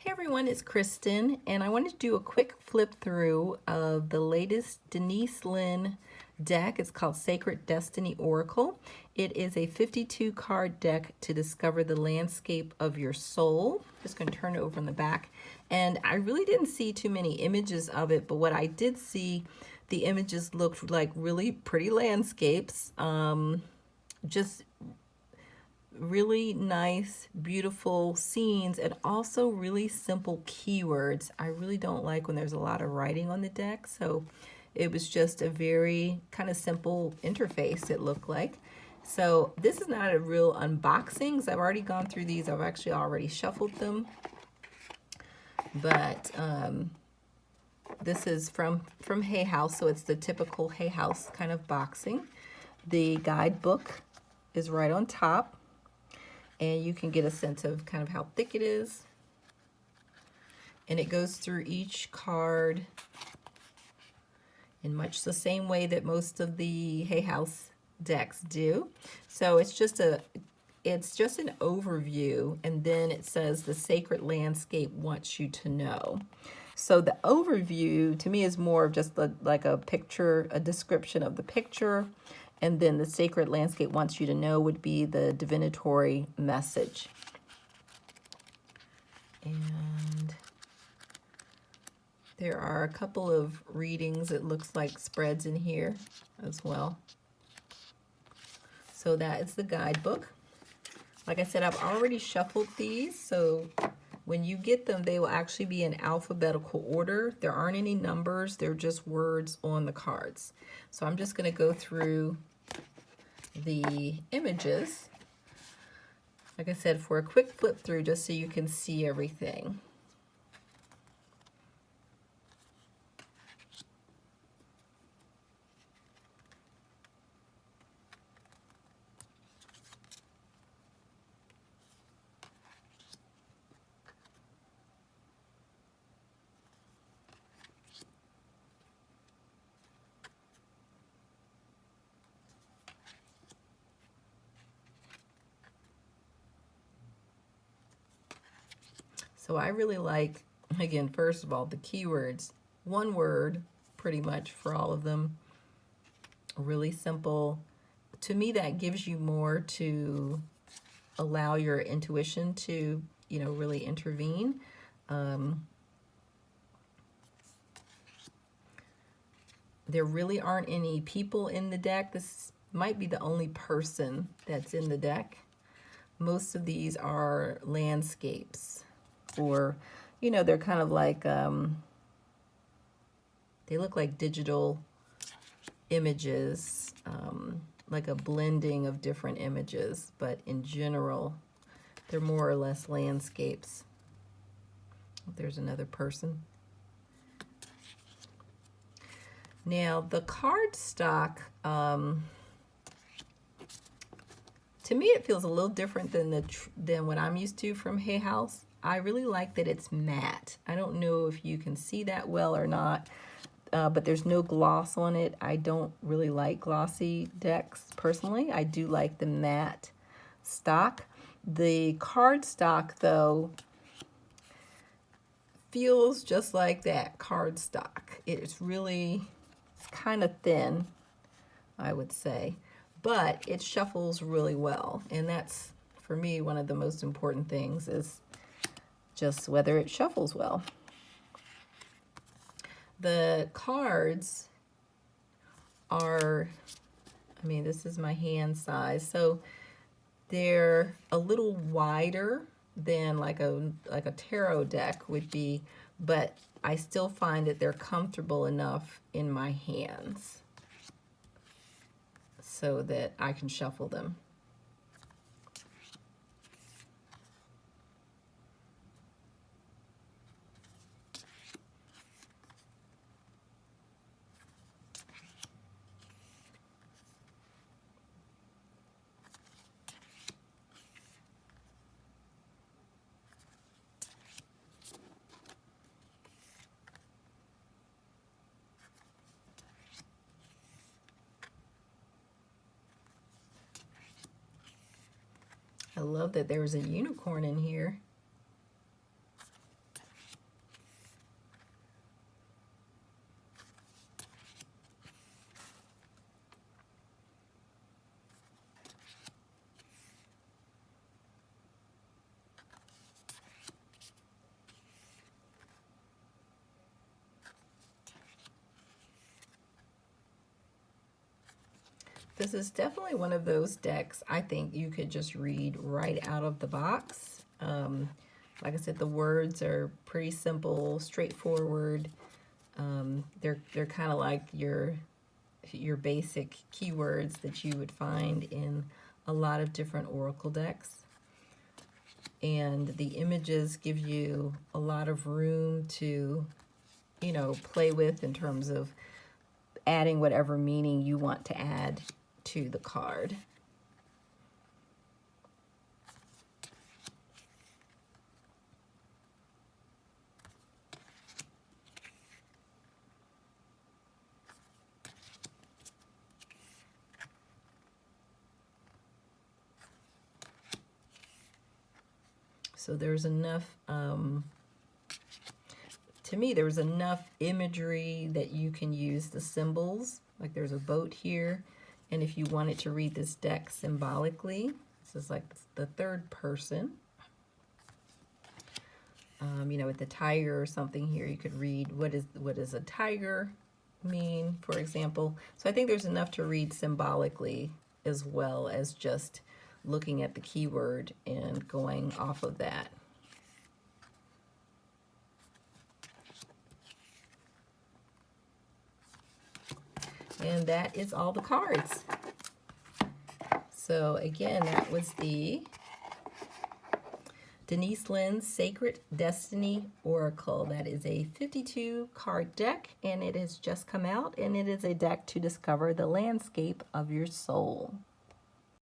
Hey everyone, it's Kristen, and I wanted to do a quick flip through of the latest Denise Linn deck. It's called Sacred Destiny Oracle. It is a 52 card deck to discover the landscape of your soul. Just going to turn it over on the back. And I really didn't see too many images of it, but what I did see, the images looked like really pretty landscapes. Just really nice, beautiful scenes, and also really simple keywords. I really don't like when there's a lot of writing on the deck, so it was just a very kind of simple interface, it looked like. So this is not a real unboxing because I've already gone through these. I've actually already shuffled them. But this is from Hay House, so it's the typical Hay House kind of boxing. The guidebook is right on top, and you can get a sense of kind of how thick it is. And it goes through each card in much the same way that most of the Hay House decks do. So it's just an overview, and then it says the sacred landscape wants you to know. So the overview to me is more of just like a picture, a description of the picture, and then the sacred landscape wants you to know would be the divinatory message. And there are a couple of readings, it looks like spreads in here as well. So that is the guidebook. Like I said, I've already shuffled these, so when you get them, they will actually be in alphabetical order. There aren't any numbers, they're just words on the cards. So I'm just going to go through the images, like I said, for a quick flip through, just so you can see everything. So I really like, again, first of all, the keywords. One word, pretty much, for all of them. Really simple. To me, that gives you more to allow your intuition to, really intervene. There really aren't any people in the deck. This might be the only person that's in the deck. Most of these are landscapes, or they're kind of like they look like digital images, like a blending of different images, but in general they're more or less landscapes. There's another person. Now the card stock, to me it feels a little different than what I'm used to from Hay House. I really like that it's matte. I don't know if you can see that well or not, but there's no gloss on it. I don't really like glossy decks personally. I do like the matte stock. The card stock, though, feels just like that card stock. It's kind of thin, I would say, but it shuffles really well, and that's, for me, one of the most important things is just whether it shuffles well. The cards are, this is my hand size, so they're a little wider than like a tarot deck would be, but I still find that they're comfortable enough in my hands so that I can shuffle them. I love that there was a unicorn in here. This is definitely one of those decks I think you could just read right out of the box. Like I said, the words are pretty simple, straightforward. They're kind of like your basic keywords that you would find in a lot of different oracle decks. And the images give you a lot of room to, you know, play with in terms of adding whatever meaning you want to add to the card. So there's enough, to me, there's enough imagery that you can use the symbols. Like there's a boat here, and if you wanted to read this deck symbolically, this is like the third person. You know, with the tiger or something here, you could read what does a tiger mean, for example. So I think there's enough to read symbolically as well as just looking at the keyword and going off of that. And that is all the cards. So again, that was the Denise Linn's Sacred Destiny Oracle. That is a 52 card deck, and it has just come out, and it is a deck to discover the landscape of your soul.